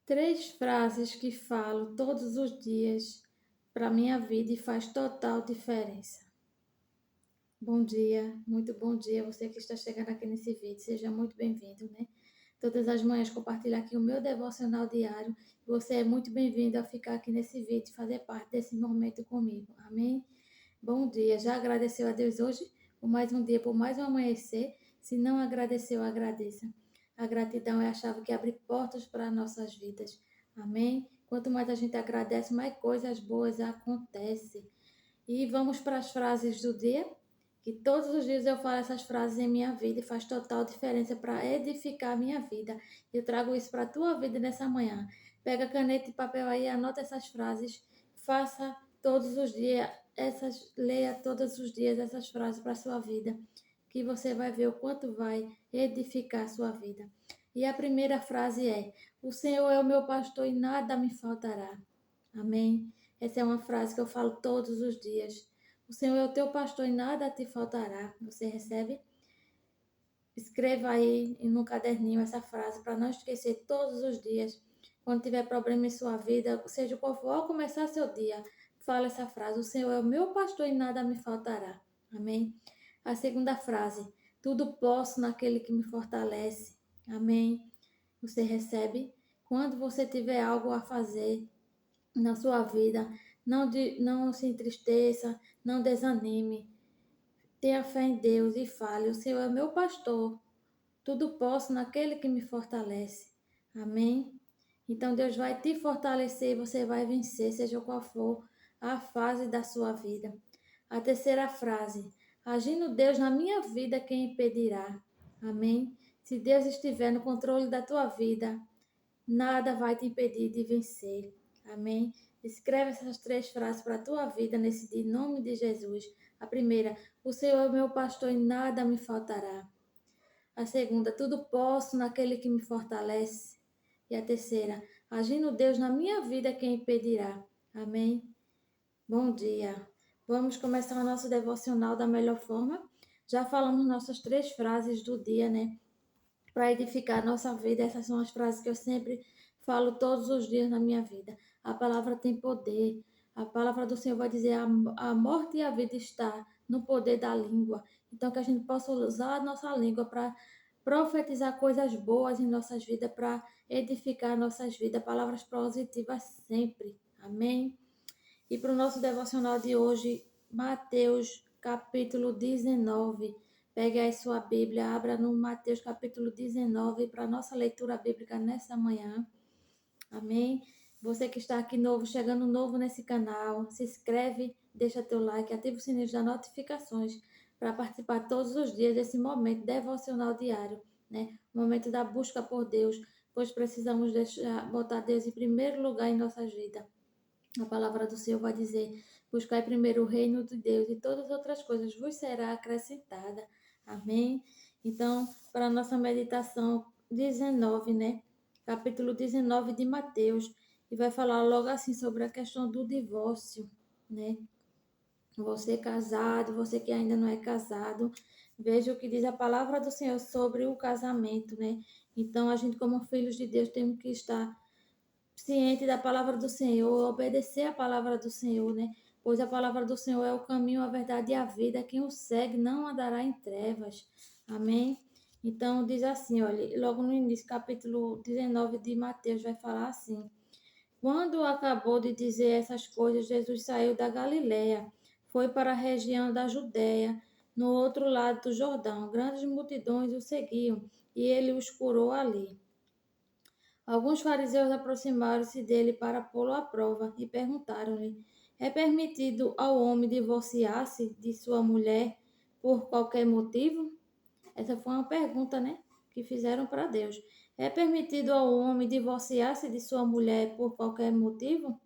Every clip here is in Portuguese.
Três frases que falo todos os dias para minha vida e faz total diferença. Bom dia, muito bom dia. Você que está chegando aqui nesse vídeo, seja muito bem-vindo, né? Todas as manhãs compartilho aqui o meu devocional diário. Você é muito bem-vindo a ficar aqui nesse vídeo, fazer parte desse momento comigo. Amém? Bom dia. Já agradeceu a Deus hoje por mais um dia, por mais um amanhecer? Se não agradeceu, agradeça. A gratidão é a chave que abre portas para nossas vidas. Amém? Quanto mais a gente agradece, mais coisas boas acontecem. E vamos para as frases do dia, que todos os dias eu falo essas frases em minha vida e faz total diferença para edificar a minha vida. Eu trago isso para a tua vida nessa manhã. Pega caneta e papel aí, anota essas frases, faça todos os dias leia todos os dias essas frases para a sua vida, que você vai ver o quanto vai edificar a sua vida. E a primeira frase é: o Senhor é o meu pastor e nada me faltará. Amém? Essa é uma frase que eu falo todos os dias. O Senhor é o teu pastor e nada te faltará. Você recebe? Escreva aí no caderninho essa frase para não esquecer todos os dias. Quando tiver problema em sua vida, seja qual for, ao começar seu dia, fala essa frase: o Senhor é o meu pastor e nada me faltará. Amém? A segunda frase: tudo posso naquele que me fortalece. Amém? Você recebe? Quando você tiver algo a fazer na sua vida, não se entristeça, não desanime. Tenha fé em Deus e fale: o Senhor é meu pastor. Tudo posso naquele que me fortalece. Amém? Então Deus vai te fortalecer e você vai vencer, seja qual for a fase da sua vida. A terceira frase: agindo Deus na minha vida, quem impedirá? Amém? Se Deus estiver no controle da tua vida, nada vai te impedir de vencer. Amém? Escreve essas três frases para a tua vida nesse dia, em nome de Jesus. A primeira: o Senhor é meu pastor e nada me faltará. A segunda: tudo posso naquele que me fortalece. E a terceira: agindo Deus na minha vida, quem impedirá? Amém? Bom dia. Vamos começar o nosso devocional da melhor forma. Já falamos nossas três frases do dia, né? Para edificar a nossa vida. Essas são as frases que eu sempre falo todos os dias na minha vida. A palavra tem poder. A palavra do Senhor vai dizer: a morte e a vida está no poder da língua. Então, que a gente possa usar a nossa língua para profetizar coisas boas em nossas vidas, para edificar nossas vidas, palavras positivas sempre. Amém? E para o nosso devocional de hoje, Mateus capítulo 19. Pegue aí sua Bíblia, abra no Mateus capítulo 19 para a nossa leitura bíblica nessa manhã. Amém? Você que está aqui novo, chegando novo nesse canal, se inscreve, deixa teu like, ativa o sininho das notificações para participar todos os dias desse momento devocional diário, né? O momento da busca por Deus, pois precisamos botar Deus em primeiro lugar em nossas vidas. A palavra do Senhor vai dizer: buscai primeiro o reino de Deus e todas as outras coisas vos será acrescentada. Amém? Então, para a nossa meditação 19, né? Capítulo 19 de Mateus, e vai falar logo assim sobre a questão do divórcio, né? Você casado, você que ainda não é casado, veja o que diz a palavra do Senhor sobre o casamento, né? Então, a gente, como filhos de Deus, temos que estar ciente da palavra do Senhor, obedecer a palavra do Senhor, né? Pois a palavra do Senhor é o caminho, a verdade e a vida. Quem o segue não andará em trevas. Amém? Então, diz assim, olha, logo no início, capítulo 19 de Mateus, vai falar assim: quando acabou de dizer essas coisas, Jesus saiu da Galiléia, foi para a região da Judéia, no outro lado do Jordão. Grandes multidões o seguiam, e ele os curou ali. Alguns fariseus aproximaram-se dele para pô-lo à prova e perguntaram-lhe: é permitido ao homem divorciar-se de sua mulher por qualquer motivo? Essa foi uma pergunta, né, que fizeram para Deus. É permitido ao homem divorciar-se de sua mulher por qualquer motivo?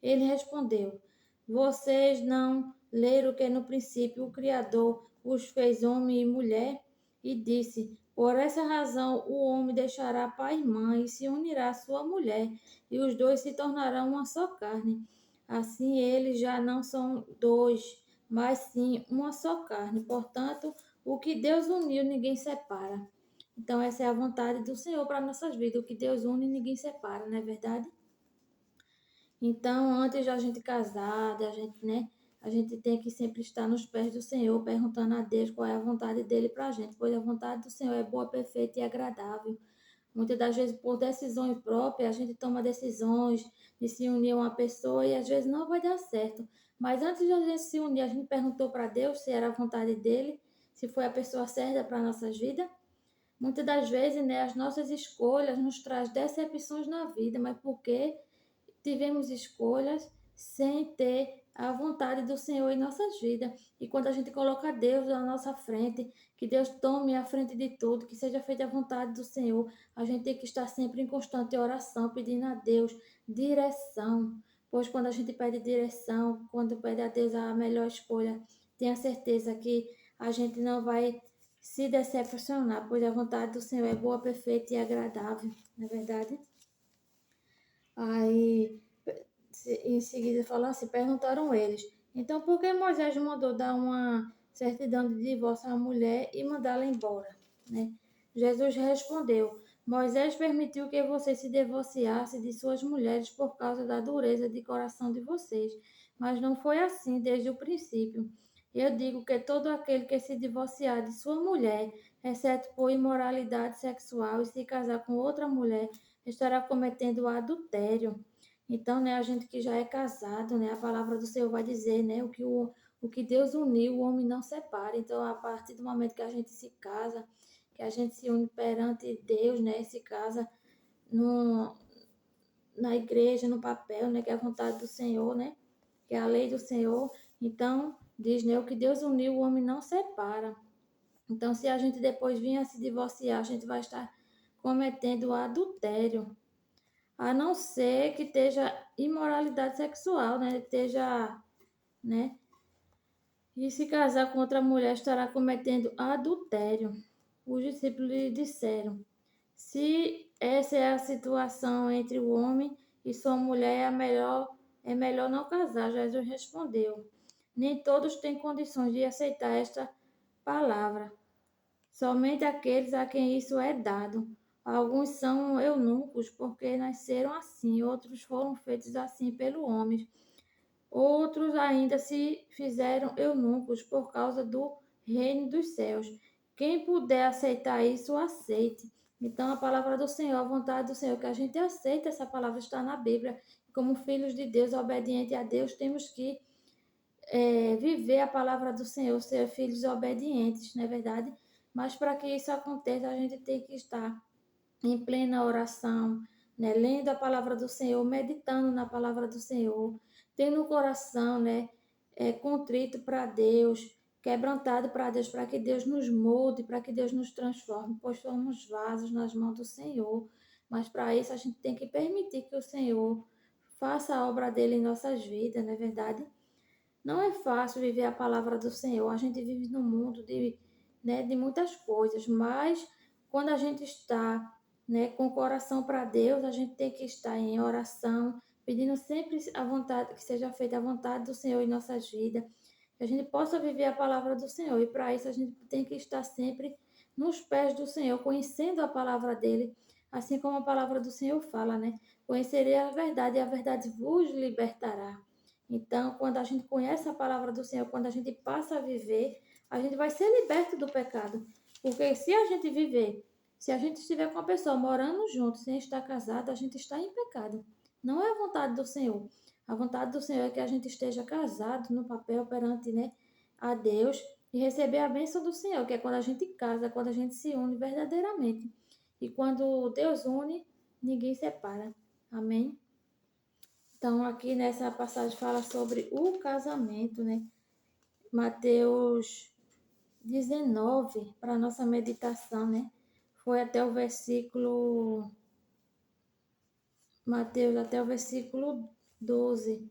Ele respondeu: vocês não leram que no princípio o Criador os fez homem e mulher? E disse: por essa razão o homem deixará pai e mãe e se unirá à sua mulher, e os dois se tornarão uma só carne. Assim eles já não são dois, mas sim uma só carne. Portanto, o que Deus uniu, ninguém separa. Então, essa é a vontade do Senhor para nossas vidas. O que Deus une, ninguém separa, não é verdade? Então, antes de a gente casar, a gente tem que sempre estar nos pés do Senhor, perguntando a Deus qual é a vontade dele para a gente, pois a vontade do Senhor é boa, perfeita e agradável. Muitas das vezes, por decisões próprias, a gente toma decisões de se unir a uma pessoa e às vezes não vai dar certo. Mas antes de a gente se unir, a gente perguntou para Deus se era a vontade dele, se foi a pessoa certa para nossas vidas. Muitas das vezes, as nossas escolhas nos traz decepções na vida, mas porque tivemos escolhas sem ter a vontade do Senhor em nossas vidas. E quando a gente coloca Deus na nossa frente, que Deus tome a frente de tudo, que seja feita a vontade do Senhor, a gente tem que estar sempre em constante oração, pedindo a Deus direção. Pois quando a gente pede direção, quando pede a Deus a melhor escolha, tenha certeza que a gente não vai se decepcionar, pois a vontade do Senhor é boa, perfeita e agradável, não é verdade? Aí, em seguida, falou assim, perguntaram eles, então por que Moisés mandou dar uma certidão de divórcio à mulher e mandá-la embora, né? Jesus respondeu, Moisés permitiu que vocês se divorciassem de suas mulheres por causa da dureza de coração de vocês, mas não foi assim desde o princípio. Eu digo que todo aquele que se divorciar de sua mulher, exceto por imoralidade sexual, e se casar com outra mulher, estará cometendo adultério. Então, a gente que já é casado, a palavra do Senhor vai dizer, o que Deus uniu, o homem não separa. Então, a partir do momento que a gente se casa, que a gente se une perante Deus, se casa no, na igreja, no papel, que é a vontade do Senhor, que é a lei do Senhor. Então, diz, o que Deus uniu, o homem não separa. Então, se a gente depois vir a se divorciar, a gente vai estar cometendo adultério. A não ser que esteja imoralidade sexual, Esteja, né? E se casar com outra mulher, estará cometendo adultério. Os discípulos lhe disseram: se essa é a situação entre o homem e sua mulher, é melhor não casar. Jesus respondeu: nem todos têm condições de aceitar esta palavra. Somente aqueles a quem isso é dado. Alguns são eunucos porque nasceram assim, outros foram feitos assim pelo homem. Outros ainda se fizeram eunucos por causa do reino dos céus. Quem puder aceitar isso, aceite. Então, a palavra do Senhor, a vontade do Senhor, que a gente aceita, essa palavra está na Bíblia. Como filhos de Deus, obedientes a Deus, temos que viver a palavra do Senhor, ser filhos obedientes, não é verdade? Mas para que isso aconteça, a gente tem que estar em plena oração, lendo a palavra do Senhor, meditando na palavra do Senhor, tendo o coração, contrito para Deus, quebrantado para Deus, para que Deus nos molde, para que Deus nos transforme, pois somos vasos nas mãos do Senhor. Mas para isso a gente tem que permitir que o Senhor faça a obra dele em nossas vidas, não é verdade? Não é fácil viver a palavra do Senhor. A gente vive num mundo de muitas coisas, mas quando a gente está, com o coração para Deus, a gente tem que estar em oração, pedindo sempre a vontade, que seja feita a vontade do Senhor em nossas vidas, que a gente possa viver a palavra do Senhor. E para isso a gente tem que estar sempre nos pés do Senhor, conhecendo a palavra dele, assim como a palavra do Senhor fala, Conhecerei a verdade e a verdade vos libertará. Então, quando a gente conhece a palavra do Senhor, quando a gente passa a viver, a gente vai ser liberto do pecado. Porque se a gente viver, se a gente estiver com a pessoa morando junto, sem estar casado, a gente está em pecado. Não é a vontade do Senhor. A vontade do Senhor é que a gente esteja casado no papel perante, a Deus e receber a bênção do Senhor, que é quando a gente casa, quando a gente se une verdadeiramente. E quando Deus une, ninguém separa. Amém? Então, aqui nessa passagem fala sobre o casamento, Mateus 19, para a nossa meditação, Foi até o versículo. Mateus, até o versículo 12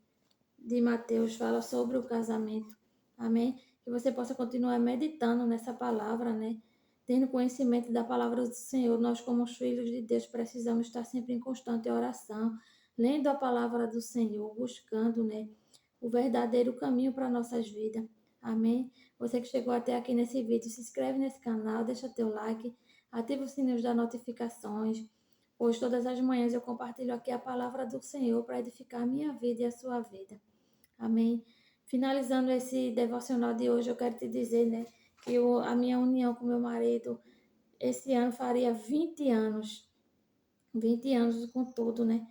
de Mateus, fala sobre o casamento. Amém? Que você possa continuar meditando nessa palavra, Tendo conhecimento da palavra do Senhor, nós, como os filhos de Deus, precisamos estar sempre em constante oração, lendo a palavra do Senhor, buscando, o verdadeiro caminho para nossas vidas. Amém? Você que chegou até aqui nesse vídeo, se inscreve nesse canal, deixa teu like, Ative o sininho das notificações, pois todas as manhãs eu compartilho aqui a palavra do Senhor para edificar a minha vida e a sua vida. Amém? Finalizando esse devocional de hoje, eu quero te dizer, né, que a minha união com meu marido esse ano faria 20 anos. 20 anos com tudo, né?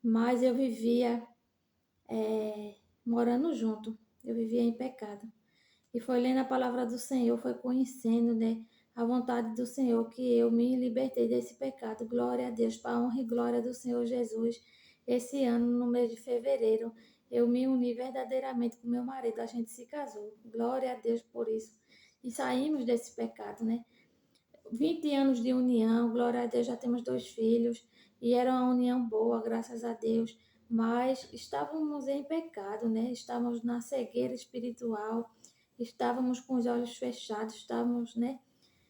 Mas eu vivia morando junto. Eu vivia em pecado. E foi lendo a palavra do Senhor, foi conhecendo, né, a vontade do Senhor que eu me libertei desse pecado. Glória a Deus, para a honra e glória do Senhor Jesus. Esse ano, no mês de fevereiro, eu me uni verdadeiramente com meu marido. A gente se casou. Glória a Deus por isso. E saímos desse pecado, né? 20 anos de união, glória a Deus, já temos 2 filhos, e era uma união boa, graças a Deus, mas estávamos em pecado, né? Estávamos na cegueira espiritual, estávamos com os olhos fechados, estávamos, né,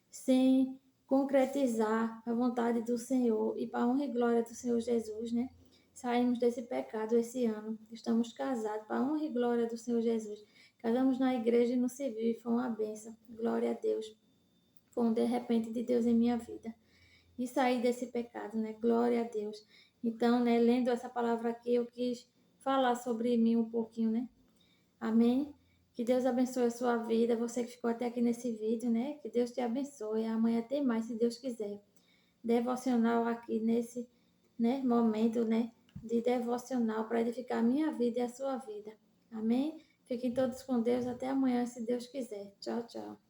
sem concretizar a vontade do Senhor, e para a honra e glória do Senhor Jesus, né? Saímos desse pecado esse ano, estamos casados, para a honra e glória do Senhor Jesus. Casamos na igreja e no civil, e foi uma bênção, glória a Deus. Foi um de repente de Deus em minha vida. E sair desse pecado, né? Glória a Deus. Então, né, lendo essa palavra aqui, eu quis falar sobre mim um pouquinho, né? Amém? Que Deus abençoe a sua vida, você que ficou até aqui nesse vídeo, né? Que Deus te abençoe. Amanhã tem mais, se Deus quiser. Devocional aqui nesse, né, momento, né, de devocional para edificar a minha vida e a sua vida. Amém? Fiquem todos com Deus. Até amanhã, se Deus quiser. Tchau, tchau.